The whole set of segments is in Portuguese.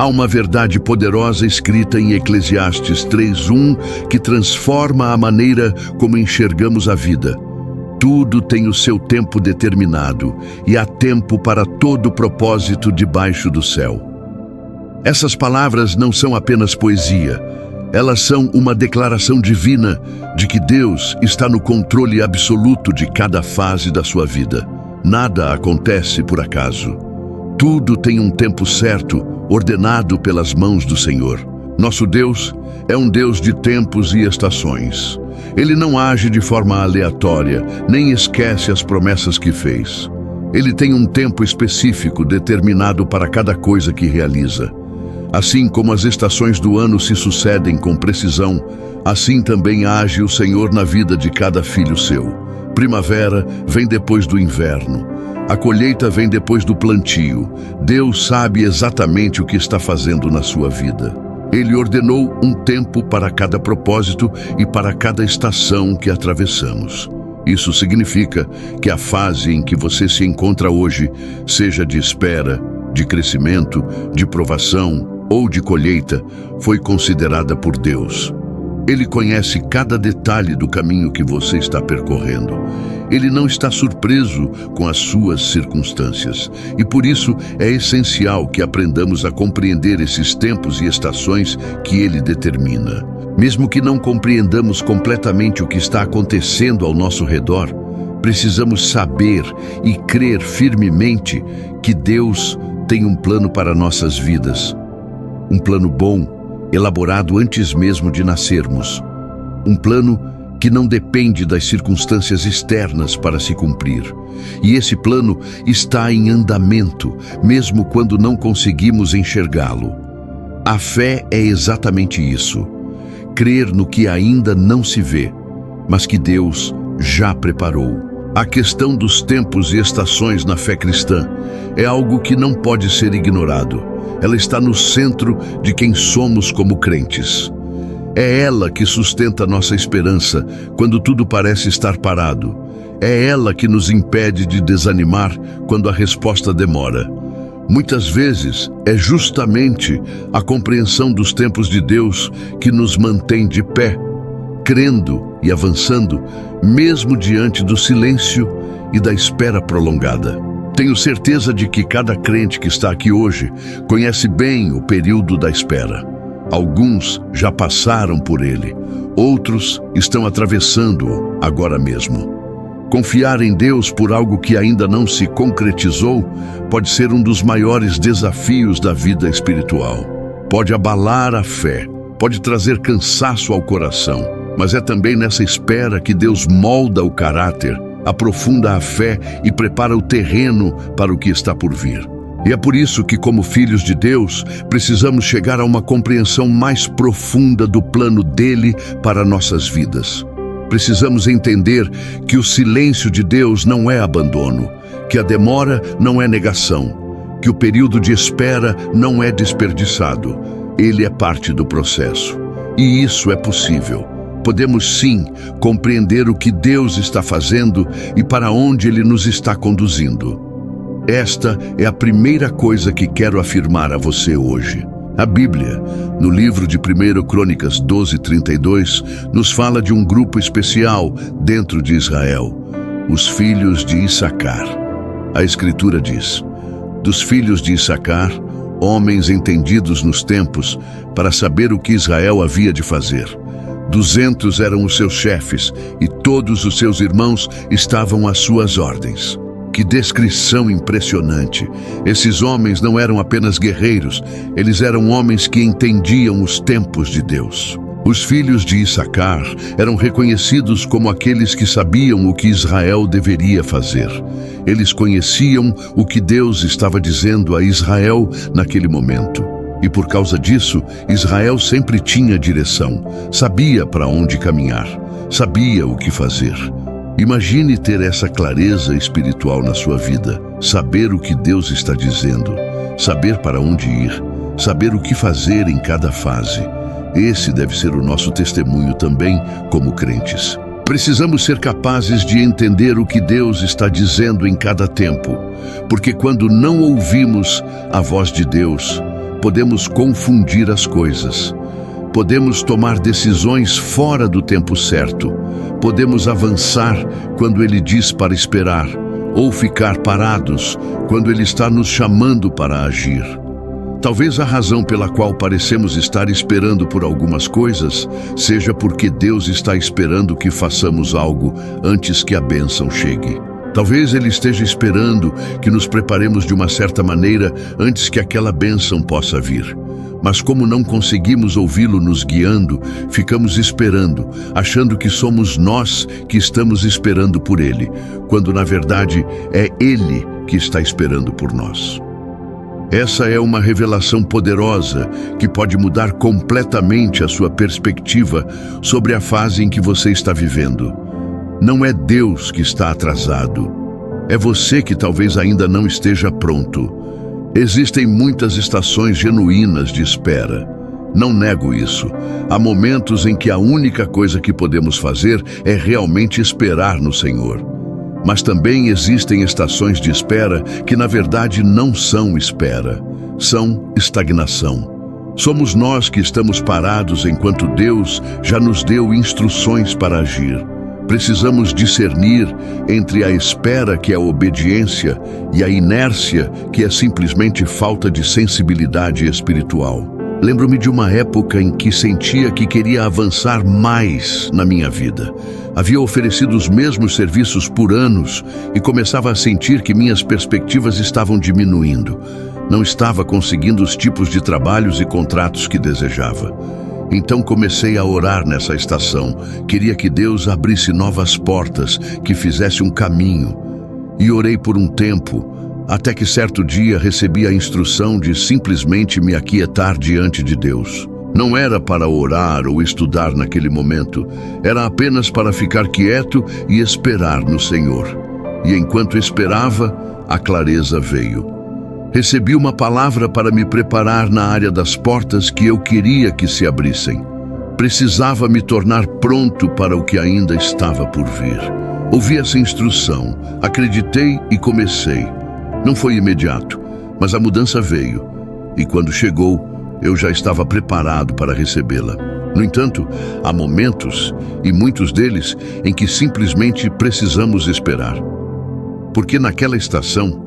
Há uma verdade poderosa escrita em Eclesiastes 3:1 que transforma a maneira como enxergamos a vida. Tudo tem o seu tempo determinado e há tempo para todo propósito debaixo do céu. Essas palavras não são apenas poesia, elas são uma declaração divina de que Deus está no controle absoluto de cada fase da sua vida. Nada acontece por acaso. Tudo tem um tempo certo, ordenado pelas mãos do Senhor. Nosso Deus é um Deus de tempos e estações. Ele não age de forma aleatória, nem esquece as promessas que fez. Ele tem um tempo específico determinado para cada coisa que realiza. Assim como as estações do ano se sucedem com precisão, assim também age o Senhor na vida de cada filho seu. Primavera vem depois do inverno. A colheita vem depois do plantio. Deus sabe exatamente o que está fazendo na sua vida. Ele ordenou um tempo para cada propósito e para cada estação que atravessamos. Isso significa que a fase em que você se encontra hoje, seja de espera, de crescimento, de provação ou de colheita, foi considerada por Deus. Ele conhece cada detalhe do caminho que você está percorrendo. Ele não está surpreso com as suas circunstâncias. E por isso é essencial que aprendamos a compreender esses tempos e estações que Ele determina. Mesmo que não compreendamos completamente o que está acontecendo ao nosso redor, precisamos saber e crer firmemente que Deus tem um plano para nossas vidas. Um plano bom, elaborado antes mesmo de nascermos. Um plano que não depende das circunstâncias externas para se cumprir. E esse plano está em andamento, mesmo quando não conseguimos enxergá-lo. A fé é exatamente isso. Crer no que ainda não se vê, mas que Deus já preparou. A questão dos tempos e estações na fé cristã é algo que não pode ser ignorado. Ela está no centro de quem somos como crentes. É ela que sustenta nossa esperança quando tudo parece estar parado. É ela que nos impede de desanimar quando a resposta demora. Muitas vezes é justamente a compreensão dos tempos de Deus que nos mantém de pé, crendo e avançando, mesmo diante do silêncio e da espera prolongada. Tenho certeza de que cada crente que está aqui hoje conhece bem o período da espera. Alguns já passaram por ele, outros estão atravessando-o agora mesmo. Confiar em Deus por algo que ainda não se concretizou pode ser um dos maiores desafios da vida espiritual. Pode abalar a fé, pode trazer cansaço ao coração, mas é também nessa espera que Deus molda o caráter, aprofunda a fé e prepara o terreno para o que está por vir. E é por isso que, como filhos de Deus, precisamos chegar a uma compreensão mais profunda do plano dele para nossas vidas. Precisamos entender que o silêncio de Deus não é abandono, que a demora não é negação, que o período de espera não é desperdiçado. Ele é parte do processo. E isso é possível. Podemos sim compreender o que Deus está fazendo e para onde Ele nos está conduzindo. Esta é a primeira coisa que quero afirmar a você hoje. A Bíblia, no livro de 1 Crônicas 12:32, nos fala de um grupo especial dentro de Israel, os filhos de Issacar. A Escritura diz: dos filhos de Issacar, homens entendidos nos tempos, para saber o que Israel havia de fazer. 200 eram os seus chefes e todos os seus irmãos estavam às suas ordens. Que descrição impressionante! Esses homens não eram apenas guerreiros, eles eram homens que entendiam os tempos de Deus. Os filhos de Issacar eram reconhecidos como aqueles que sabiam o que Israel deveria fazer. Eles conheciam o que Deus estava dizendo a Israel naquele momento. E por causa disso, Israel sempre tinha direção, sabia para onde caminhar, sabia o que fazer. Imagine ter essa clareza espiritual na sua vida, saber o que Deus está dizendo, saber para onde ir, saber o que fazer em cada fase. Esse deve ser o nosso testemunho também como crentes. Precisamos ser capazes de entender o que Deus está dizendo em cada tempo, porque quando não ouvimos a voz de Deus, podemos confundir as coisas. Podemos tomar decisões fora do tempo certo. Podemos avançar quando Ele diz para esperar, ou ficar parados quando Ele está nos chamando para agir. Talvez a razão pela qual parecemos estar esperando por algumas coisas seja porque Deus está esperando que façamos algo antes que a bênção chegue. Talvez Ele esteja esperando que nos preparemos de uma certa maneira antes que aquela bênção possa vir. Mas como não conseguimos ouvi-lo nos guiando, ficamos esperando, achando que somos nós que estamos esperando por Ele, quando na verdade é Ele que está esperando por nós. Essa é uma revelação poderosa que pode mudar completamente a sua perspectiva sobre a fase em que você está vivendo. Não é Deus que está atrasado. É você que talvez ainda não esteja pronto. Existem muitas estações genuínas de espera. Não nego isso. Há momentos em que a única coisa que podemos fazer é realmente esperar no Senhor. Mas também existem estações de espera que na verdade não são espera, são estagnação. Somos nós que estamos parados enquanto Deus já nos deu instruções para agir. Precisamos discernir entre a espera, que é a obediência, e a inércia, que é simplesmente falta de sensibilidade espiritual. Lembro-me de uma época em que sentia que queria avançar mais na minha vida. Havia oferecido os mesmos serviços por anos e começava a sentir que minhas perspectivas estavam diminuindo. Não estava conseguindo os tipos de trabalhos e contratos que desejava. Então comecei a orar nessa estação. Queria que Deus abrisse novas portas, que fizesse um caminho. E orei por um tempo, até que certo dia recebi a instrução de simplesmente me aquietar diante de Deus. Não era para orar ou estudar naquele momento, era apenas para ficar quieto e esperar no Senhor. E enquanto esperava, a clareza veio. Recebi uma palavra para me preparar na área das portas que eu queria que se abrissem. Precisava me tornar pronto para o que ainda estava por vir. Ouvi essa instrução, acreditei e comecei. Não foi imediato, mas a mudança veio. E quando chegou, eu já estava preparado para recebê-la. No entanto, há momentos, e muitos deles, em que simplesmente precisamos esperar. Porque naquela estação,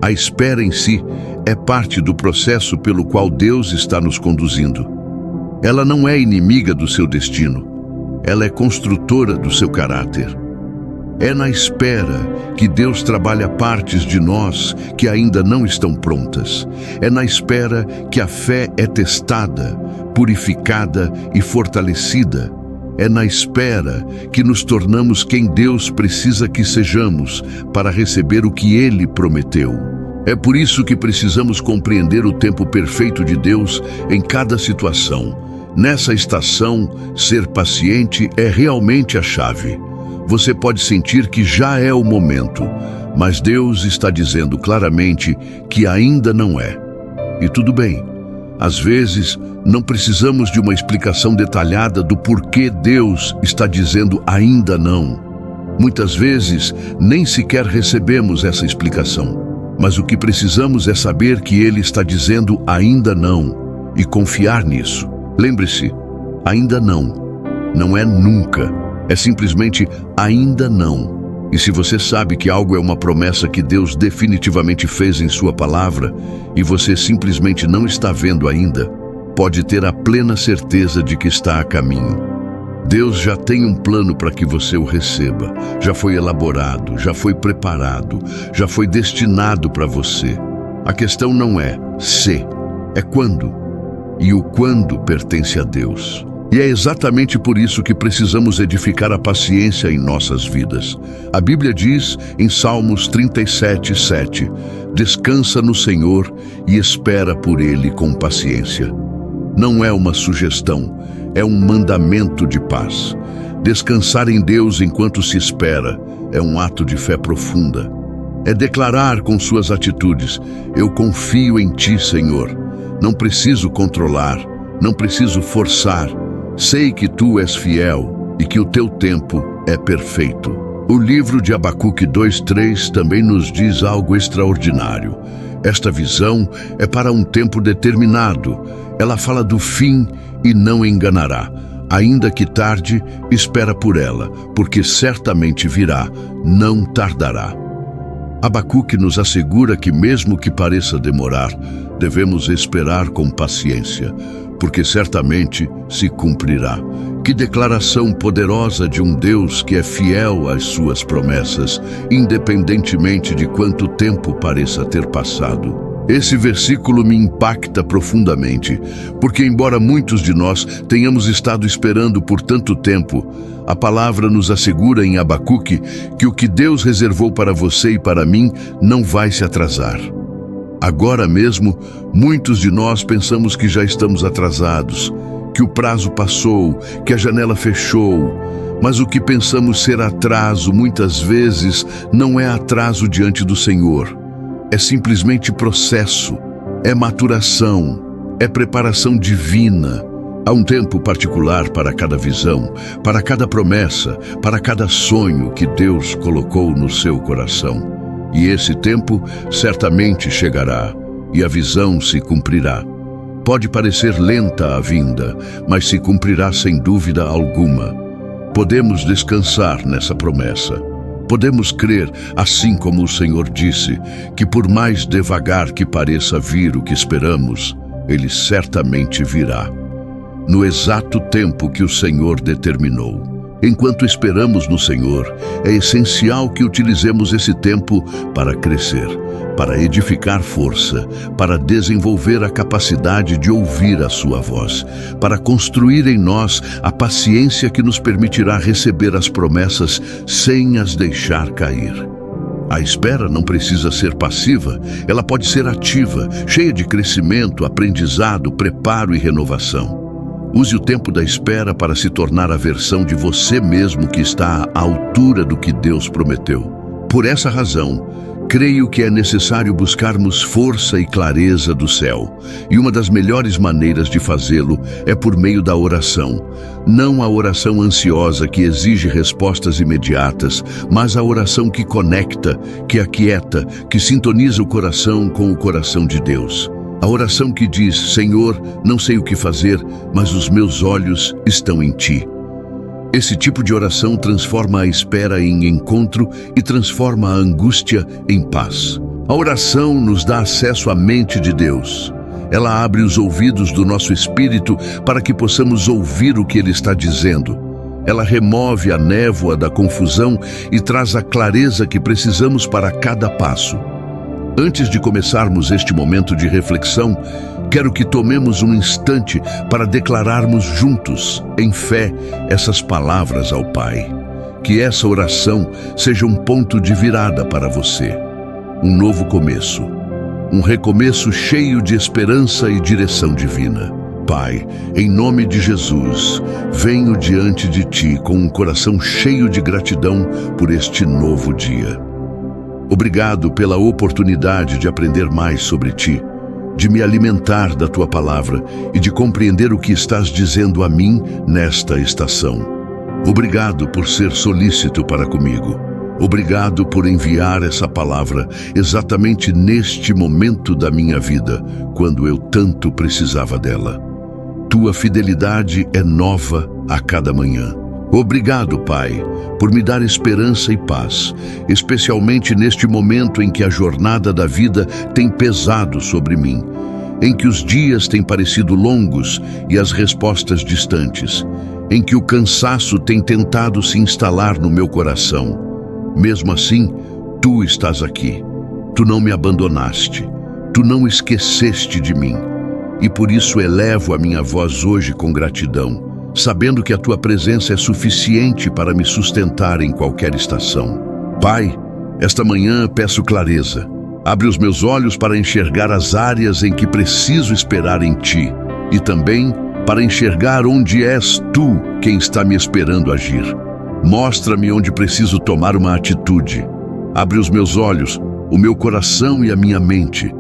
a espera em si é parte do processo pelo qual Deus está nos conduzindo. Ela não é inimiga do seu destino. Ela é construtora do seu caráter. É na espera que Deus trabalha partes de nós que ainda não estão prontas. É na espera que a fé é testada, purificada e fortalecida. É na espera que nos tornamos quem Deus precisa que sejamos para receber o que Ele prometeu. É por isso que precisamos compreender o tempo perfeito de Deus em cada situação. Nessa estação, ser paciente é realmente a chave. Você pode sentir que já é o momento, mas Deus está dizendo claramente que ainda não é. E tudo bem. Às vezes, não precisamos de uma explicação detalhada do porquê Deus está dizendo ainda não. Muitas vezes, nem sequer recebemos essa explicação. Mas o que precisamos é saber que Ele está dizendo ainda não e confiar nisso. Lembre-se, ainda não. Não é nunca. É simplesmente ainda não. E se você sabe que algo é uma promessa que Deus definitivamente fez em sua palavra e você simplesmente não está vendo ainda, pode ter a plena certeza de que está a caminho. Deus já tem um plano para que você o receba. Já foi elaborado, já foi preparado, já foi destinado para você. A questão não é se, é quando. E o quando pertence a Deus. E é exatamente por isso que precisamos edificar a paciência em nossas vidas. A Bíblia diz em Salmos 37:7, descansa no Senhor e espera por Ele com paciência. Não é uma sugestão, é um mandamento de paz. Descansar em Deus enquanto se espera é um ato de fé profunda. É declarar com suas atitudes, eu confio em Ti, Senhor. Não preciso controlar, não preciso forçar. Sei que Tu és fiel e que o Teu tempo é perfeito. O livro de Abacuque 2:3 também nos diz algo extraordinário. Esta visão é para um tempo determinado. Ela fala do fim e não enganará. Ainda que tarde, espera por ela, porque certamente virá, não tardará. Abacuque nos assegura que mesmo que pareça demorar, devemos esperar com paciência, porque certamente se cumprirá. Que declaração poderosa de um Deus que é fiel às suas promessas, independentemente de quanto tempo pareça ter passado. Esse versículo me impacta profundamente, porque embora muitos de nós tenhamos estado esperando por tanto tempo, a palavra nos assegura em Abacuque que o que Deus reservou para você e para mim não vai se atrasar. Agora mesmo, muitos de nós pensamos que já estamos atrasados, que o prazo passou, que a janela fechou, mas o que pensamos ser atraso muitas vezes não é atraso diante do Senhor. É simplesmente processo, é maturação, é preparação divina. Há um tempo particular para cada visão, para cada promessa, para cada sonho que Deus colocou no seu coração. E esse tempo certamente chegará, e a visão se cumprirá. Pode parecer lenta a vinda, mas se cumprirá sem dúvida alguma. Podemos descansar nessa promessa. Podemos crer, assim como o Senhor disse, que por mais devagar que pareça vir o que esperamos, Ele certamente virá, no exato tempo que o Senhor determinou. Enquanto esperamos no Senhor, é essencial que utilizemos esse tempo para crescer, para edificar força, para desenvolver a capacidade de ouvir a sua voz, para construir em nós a paciência que nos permitirá receber as promessas sem as deixar cair. A espera não precisa ser passiva, ela pode ser ativa, cheia de crescimento, aprendizado, preparo e renovação. Use o tempo da espera para se tornar a versão de você mesmo que está à altura do que Deus prometeu. Por essa razão, creio que é necessário buscarmos força e clareza do céu, e uma das melhores maneiras de fazê-lo é por meio da oração. Não a oração ansiosa que exige respostas imediatas, mas a oração que conecta, que aquieta, que sintoniza o coração com o coração de Deus. A oração que diz: Senhor, não sei o que fazer, mas os meus olhos estão em Ti. Esse tipo de oração transforma a espera em encontro e transforma a angústia em paz. A oração nos dá acesso à mente de Deus. Ela abre os ouvidos do nosso espírito para que possamos ouvir o que Ele está dizendo. Ela remove a névoa da confusão e traz a clareza que precisamos para cada passo. Antes de começarmos este momento de reflexão, quero que tomemos um instante para declararmos juntos, em fé, essas palavras ao Pai. Que essa oração seja um ponto de virada para você. Um novo começo. Um recomeço cheio de esperança e direção divina. Pai, em nome de Jesus, venho diante de Ti com um coração cheio de gratidão por este novo dia. Obrigado pela oportunidade de aprender mais sobre Ti, de me alimentar da Tua palavra e de compreender o que estás dizendo a mim nesta estação. Obrigado por ser solícito para comigo. Obrigado por enviar essa palavra exatamente neste momento da minha vida, quando eu tanto precisava dela. Tua fidelidade é nova a cada manhã. Obrigado, Pai, por me dar esperança e paz, especialmente neste momento em que a jornada da vida tem pesado sobre mim, em que os dias têm parecido longos e as respostas distantes, em que o cansaço tem tentado se instalar no meu coração. Mesmo assim, Tu estás aqui. Tu não me abandonaste. Tu não esqueceste de mim. E por isso elevo a minha voz hoje com gratidão, sabendo que a Tua presença é suficiente para me sustentar em qualquer estação. Pai, esta manhã peço clareza. Abre os meus olhos para enxergar as áreas em que preciso esperar em Ti e também para enxergar onde és Tu quem está me esperando agir. Mostra-me onde preciso tomar uma atitude. Abre os meus olhos, o meu coração e a minha mente.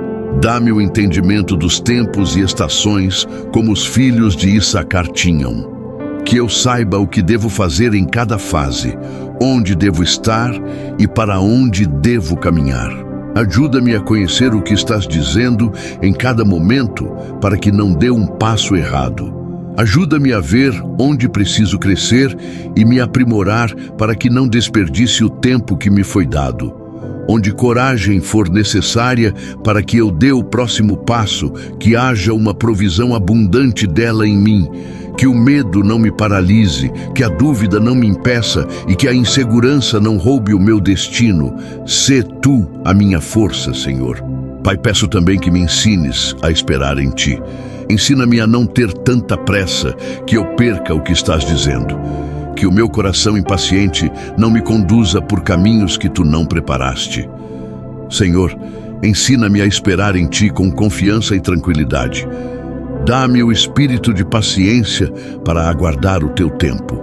Dá-me o entendimento dos tempos e estações como os filhos de Issacar tinham. Que eu saiba o que devo fazer em cada fase, onde devo estar e para onde devo caminhar. Ajuda-me a conhecer o que estás dizendo em cada momento para que não dê um passo errado. Ajuda-me a ver onde preciso crescer e me aprimorar para que não desperdice o tempo que me foi dado. Onde coragem for necessária para que eu dê o próximo passo, que haja uma provisão abundante dela em mim. Que o medo não me paralise, que a dúvida não me impeça e que a insegurança não roube o meu destino. Sê tu a minha força, Senhor. Pai, peço também que me ensines a esperar em Ti. Ensina-me a não ter tanta pressa que eu perca o que estás dizendo. Que o meu coração impaciente não me conduza por caminhos que Tu não preparaste. Senhor, ensina-me a esperar em Ti com confiança e tranquilidade. Dá-me o espírito de paciência para aguardar o Teu tempo.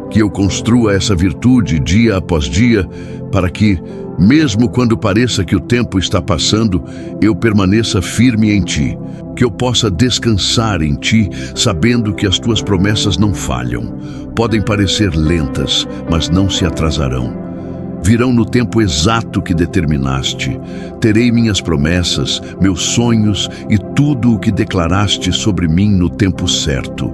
Que eu construa essa virtude dia após dia, para que, mesmo quando pareça que o tempo está passando, eu permaneça firme em Ti. Que eu possa descansar em Ti, sabendo que as Tuas promessas não falham. Podem parecer lentas, mas não se atrasarão. Virão no tempo exato que determinaste. Terei minhas promessas, meus sonhos e tudo o que declaraste sobre mim no tempo certo.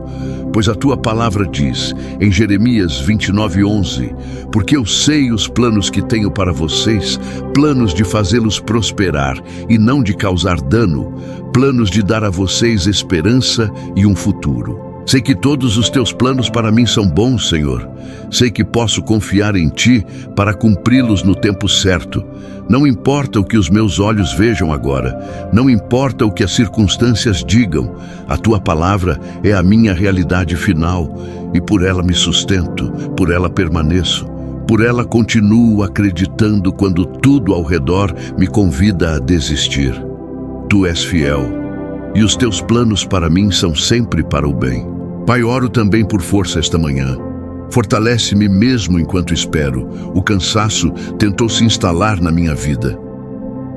Pois a Tua palavra diz, em Jeremias 29:11, porque eu sei os planos que tenho para vocês, planos de fazê-los prosperar e não de causar dano, planos de dar a vocês esperança e um futuro. Sei que todos os Teus planos para mim são bons, Senhor. Sei que posso confiar em Ti para cumpri-los no tempo certo. Não importa o que os meus olhos vejam agora. Não importa o que as circunstâncias digam. A Tua palavra é a minha realidade final e por ela me sustento, por ela permaneço. Por ela continuo acreditando quando tudo ao redor me convida a desistir. Tu és fiel e os Teus planos para mim são sempre para o bem. Pai, oro também por força esta manhã. Fortalece-me mesmo enquanto espero. O cansaço tentou se instalar na minha vida.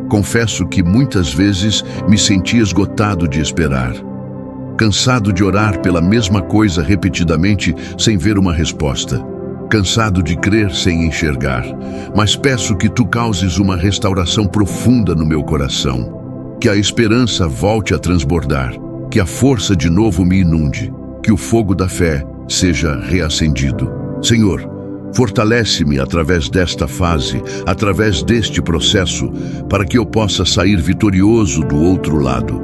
Confesso que muitas vezes me senti esgotado de esperar. Cansado de orar pela mesma coisa repetidamente sem ver uma resposta. Cansado de crer sem enxergar. Mas peço que Tu causes uma restauração profunda no meu coração. Que a esperança volte a transbordar. Que a força de novo me inunde. Que o fogo da fé seja reacendido. Senhor, fortalece-me através desta fase, através deste processo, para que eu possa sair vitorioso do outro lado.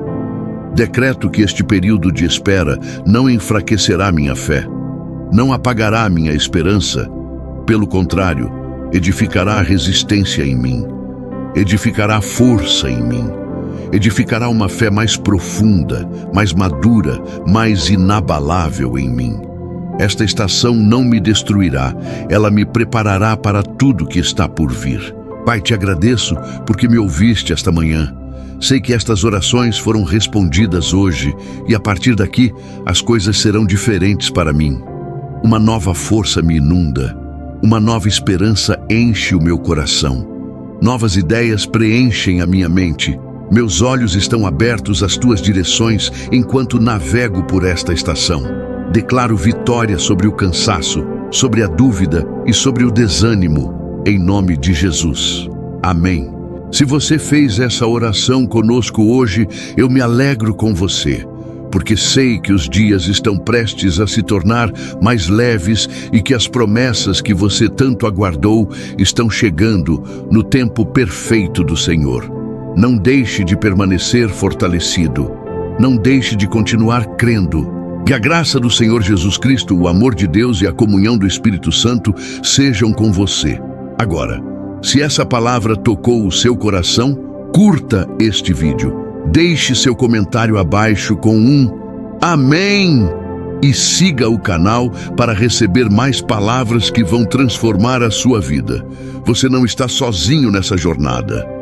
Decreto que este período de espera não enfraquecerá minha fé, não apagará minha esperança. Pelo contrário, edificará resistência em mim, edificará força em mim. Edificará uma fé mais profunda, mais madura, mais inabalável em mim. Esta estação não me destruirá, ela me preparará para tudo que está por vir. Pai, Te agradeço porque me ouviste esta manhã. Sei que estas orações foram respondidas hoje e a partir daqui as coisas serão diferentes para mim. Uma nova força me inunda, uma nova esperança enche o meu coração. Novas ideias preenchem a minha mente. Meus olhos estão abertos às Tuas direções enquanto navego por esta estação. Declaro vitória sobre o cansaço, sobre a dúvida e sobre o desânimo, em nome de Jesus. Amém. Se você fez essa oração conosco hoje, eu me alegro com você, porque sei que os dias estão prestes a se tornar mais leves e que as promessas que você tanto aguardou estão chegando no tempo perfeito do Senhor. Não deixe de permanecer fortalecido. Não deixe de continuar crendo. Que a graça do Senhor Jesus Cristo, o amor de Deus e a comunhão do Espírito Santo sejam com você. Agora, se essa palavra tocou o seu coração, curta este vídeo. Deixe seu comentário abaixo com um amém e siga o canal para receber mais palavras que vão transformar a sua vida. Você não está sozinho nessa jornada.